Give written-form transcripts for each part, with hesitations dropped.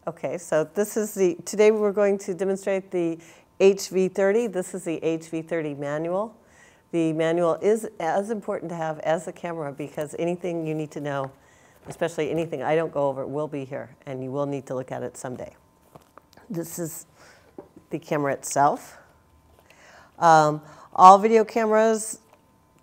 Okay, so this is today we're going to demonstrate the HV30. This is the HV30 manual. The manual is as important to have as the camera because anything you need to know, especially anything I don't go over, will be here, and you will need to look at it someday. This is the camera itself. All video cameras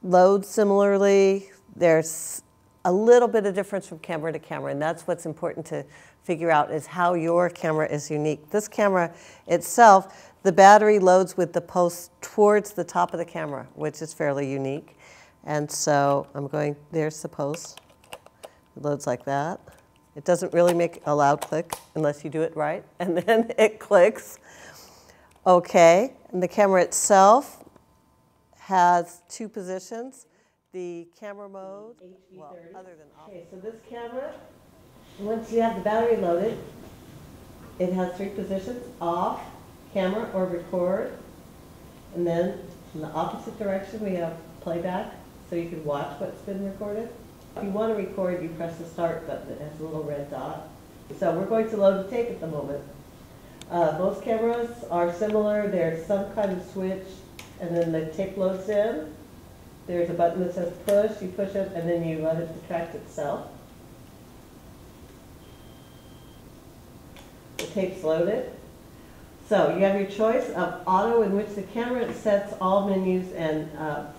load similarly. There's a little bit of difference from camera to camera, and that's what's important to figure out is how your camera is unique. This camera itself, the battery loads with the post towards the top of the camera, which is fairly unique. And so there's the post. It loads like that. It doesn't really make a loud click unless you do it right, and then it clicks. Okay, and the camera itself has two positions. The camera mode, well, other than off. Okay, so this camera, once you have the battery loaded, it has three positions: off, camera, or record. And then in the opposite direction, we have playback, so you can watch what's been recorded. If you want to record, you press the start button. It has a little red dot. So we're going to load the tape at the moment. Most cameras are similar. There's some kind of switch, and then the tape loads in. There's a button that says push. You push it, and then you let it retract itself. The tape's loaded. So you have your choice of auto, in which the camera sets all menus and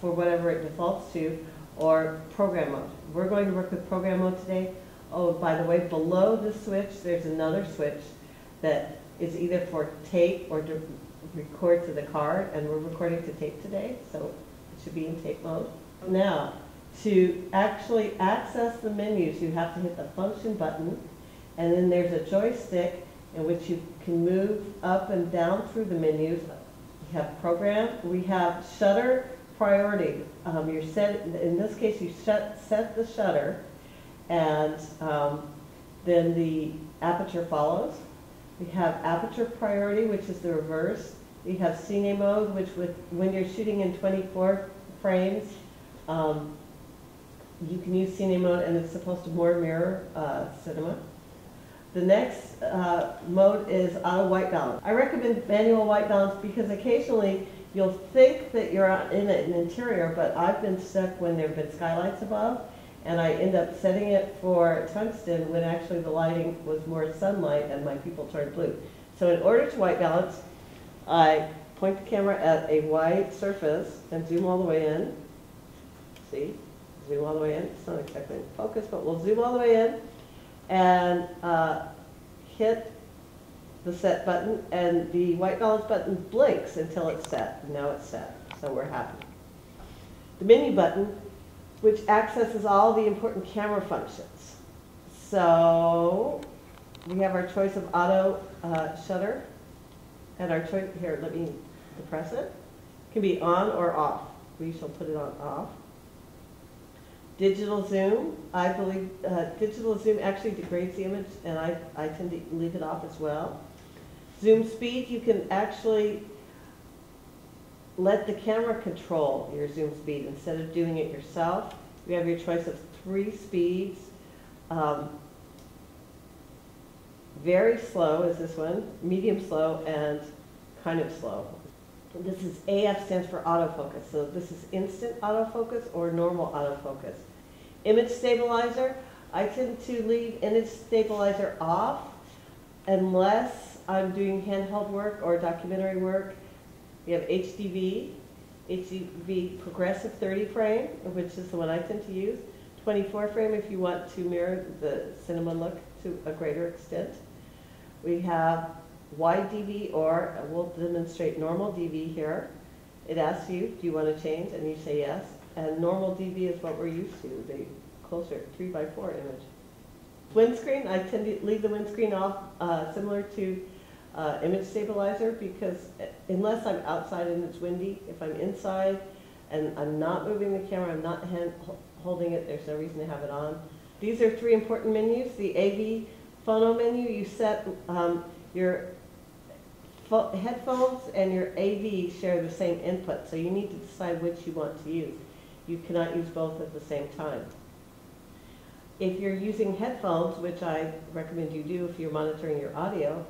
for whatever it defaults to, or program mode. We're going to work with program mode today. Oh, by the way, below the switch, there's another switch that is either for tape or to record to the card, and we're recording to tape today, so it should be in tape mode. Now, to actually access the menus, you have to hit the function button, and then there's a joystick in which you can move up and down through the menus. We have program, we have shutter priority. You're set, in this case, you set the shutter, and then the aperture follows. We have aperture priority, which is the reverse. We have cine mode, which when you're shooting in 24 frames, you can use cine mode, and it's supposed to more mirror cinema. The next mode is auto white balance. I recommend manual white balance because occasionally you'll think that you're in an interior, but I've been stuck when there have been skylights above, and I end up setting it for tungsten when actually the lighting was more sunlight and my pupil turned blue. So in order to white balance, I point the camera at a white surface and zoom all the way in. See? Zoom all the way in. It's not exactly in focus, but we'll zoom all the way in and hit the set button, and the white balance button blinks until it's set. Now it's set, so we're happy. The menu button, which accesses all the important camera functions. So we have our choice of auto shutter, and our choice here. Let me depress it. It can be on or off. We shall put it on off. Digital zoom, I believe digital zoom actually degrades the image, and I tend to leave it off as well. Zoom speed, you can actually let the camera control your zoom speed instead of doing it yourself. You have your choice of 3 speeds. Very slow is this one, medium slow, and kind of slow. This is AF stands for autofocus. So this is instant autofocus or normal autofocus. Image stabilizer, I tend to leave image stabilizer off unless I'm doing handheld work or documentary work. We have HDV progressive 30 frame, which is the one I tend to use. 24 frame if you want to mirror the cinema look to a greater extent. We have wide DV, or we'll demonstrate normal DV here. It asks you, do you want to change? And you say yes. And normal DV is what we're used to, the closer 3x4 image. Windscreen, I tend to leave the windscreen off, similar to image stabilizer, because unless I'm outside and it's windy, if I'm inside and I'm not moving the camera, I'm not holding it, there's no reason to have it on. These are 3 important menus. The AV phono menu, you set your headphones and your AV share the same input, so you need to decide which you want to use. You cannot use both at the same time. If you're using headphones, which I recommend you do if you're monitoring your audio,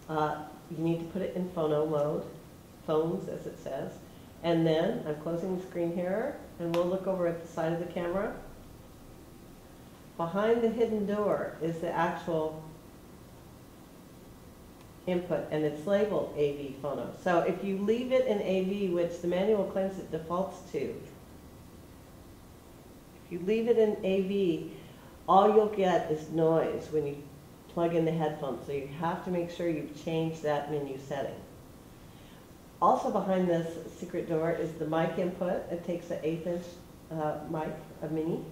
you need to put it in phono mode, phones as it says. And then I'm closing the screen here, and we'll look over at the side of the camera. Behind the hidden door is the actual input, and it's labeled AV phono. So if you leave it in AV, which the manual claims it defaults to, if you leave it in AV, all you'll get is noise when you plug in the headphones. So you have to make sure you've changed that menu setting. Also behind this secret door is the mic input. It takes an 1/8" mic, a mini,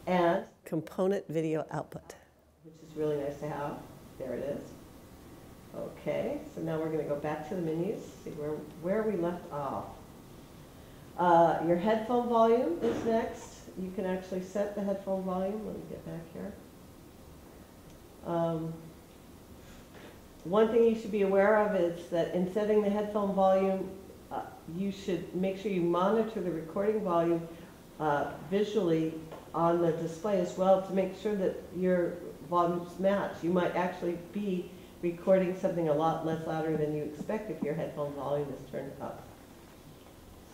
and component video output, which is really nice to have. There it is. Okay, so now we're going to go back to the menus, see where we left off. Your headphone volume is next. You can actually set the headphone volume. Let me get back here. One thing you should be aware of is that in setting the headphone volume, you should make sure you monitor the recording volume visually on the display as well to make sure that your volumes match. You might actually be recording something a lot less louder than you expect if your headphone volume is turned up.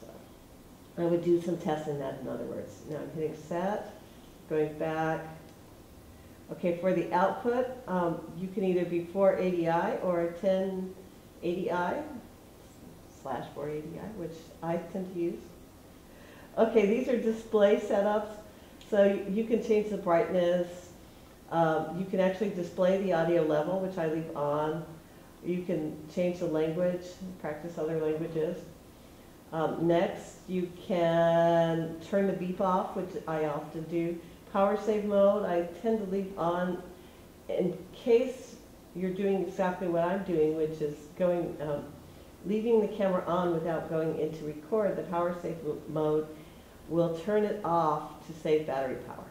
So I would do some tests in that, in other words. Now I'm hitting set, going back. Okay, for the output, you can either be 480i or 1080i / 480i, which I tend to use. Okay, these are display setups. So you can change the brightness. You can actually display the audio level, which I leave on. You can change the language, practice other languages. Next, you can turn the beep off, which I often do. Power save mode, I tend to leave on in case you're doing exactly what I'm doing, which is leaving the camera on without going into record. The power save mode will turn it off to save battery power.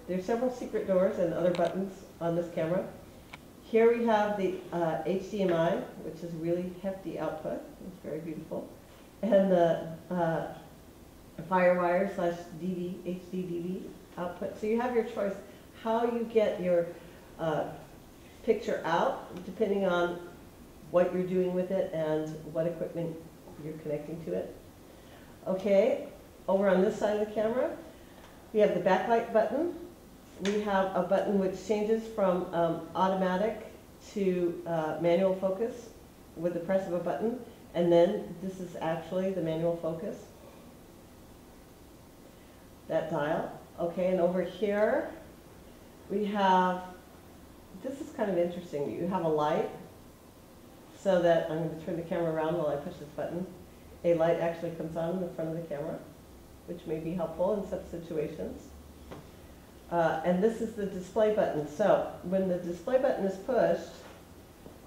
There's several secret doors and other buttons on this camera. Here we have the HDMI, which is really hefty output. It's very beautiful. And the FireWire / DV, HD DV output. So you have your choice how you get your picture out, depending on what you're doing with it and what equipment you're connecting to it. Okay, over on this side of the camera, we have the backlight button. We have a button which changes from automatic to manual focus with the press of a button. And then this is actually the manual focus. That dial. Okay, and over here we have, this is kind of interesting. You have a light, so that I'm going to turn the camera around while I push this button. A light actually comes on in the front of the camera, which may be helpful in some situations. And this is the display button. So when the display button is pushed,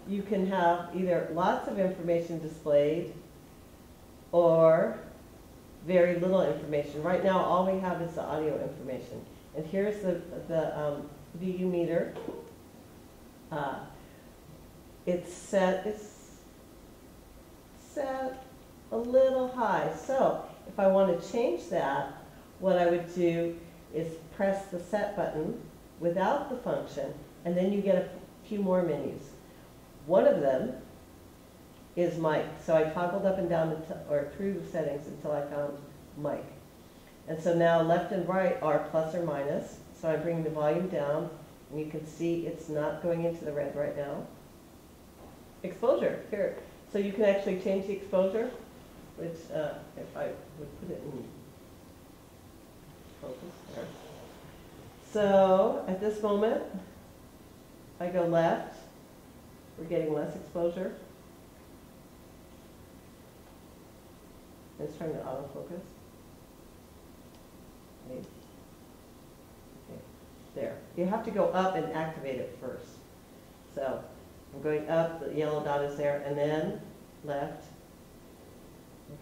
you can have either lots of information displayed or very little information. Right now, all we have is the audio information. And here's the VU meter. It's set a little high. So if I want to change that, what I would do is press the set button without the function, and then you get a few more menus. One of them is mic. So I toggled up and down or through the settings until I found mic. And so now left and right are plus or minus. So I bring the volume down, and you can see it's not going into the red right now. Exposure, here. So you can actually change the exposure, which if I would put it in focus there. So at this moment, if I go left, we're getting less exposure. It's trying to autofocus. Okay. There. You have to go up and activate it first. So I'm going up, the yellow dot is there, and then left.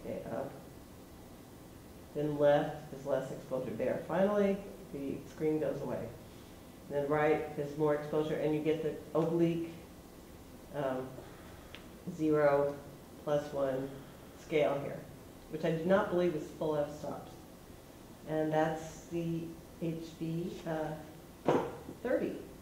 Okay, up. Then left is less exposure there. Finally, the screen goes away. And then right is more exposure, and you get the oblique 0 + 1 scale here, which I do not believe is full f-stops. And that's the 30.